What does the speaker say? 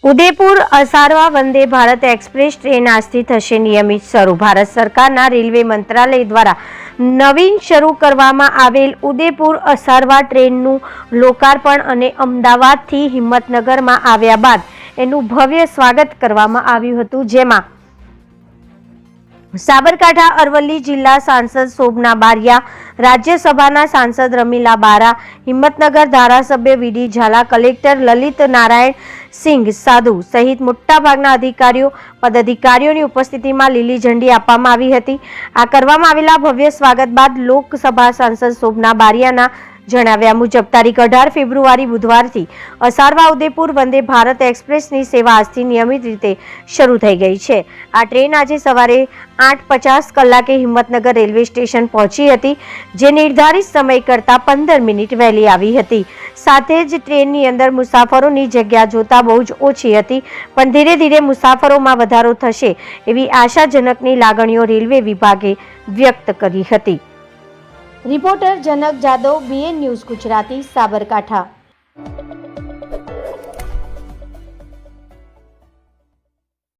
Udaipur Asarwa Vande Bharat express train આજથી થશે નિયમિત શરૂ। ભારત સરકારના રેલવે મંત્રાલય દ્વારા નવીન શરૂ કરવામાં આવેલ ઉદયપુર અસારવા ટ્રેનનું લોકાર્પણ અને અમદાવાદથી હિંમતનગરમાં આવ્યા બાદ એનું ભવ્ય સ્વાગત કરવામાં આવ્યું હતું, જેમાં સાબરકાંઠા અરવલ્લી જિલ્લા સાંસદ શોભના બારિયા, રાજ્યસભાના સાંસદ રમીલા બારા, હિંમતનગર ધારાસભ્ય વીડી ઝાલા, કલેક્ટર લલિત નારાયણ સિંઘ સાધુ સહિત મોટાભાગના અધિકારીઓ પદાધિકારીઓની ઉપસ્થિતિમાં લીલી ઝંડી આપવામાં આવી હતી। આ કરવામાં આવેલા ભવ્ય સ્વાગત બાદ લોકસભા સાંસદ શોભના બારિયાના જણાવ્યા મુજબ તારીખ 18 ફેબ્રુઆરી બુધવારથી અસારવા ઉદયપુર વંદે ભારત એક્સપ્રેસની સેવા આજથી નિયમિત રીતે શરૂ થઈ ગઈ છે। આ ટ્રેન આજે સવારે 8:50 કલાકે હિંમતનગર રેલવે સ્ટેશન પહોંચી હતી, જે નિર્ધારિત સમય કરતાં 15 મિનિટ વહેલી આવી હતી। સાથે જ ટ્રેનની અંદર મુસાફરોની જગ્યા જોતા બહુ જ ઓછી હતી, પણ ધીરે ધીરે મુસાફરોમાં વધારો થશે એવી આશાજનકની લાગણીઓ રેલવે વિભાગે વ્યક્ત કરી હતી। રિપોર્ટર જનક જાદવ, BN ન્યૂઝ ગુજરાતી, સાબરકાંઠા।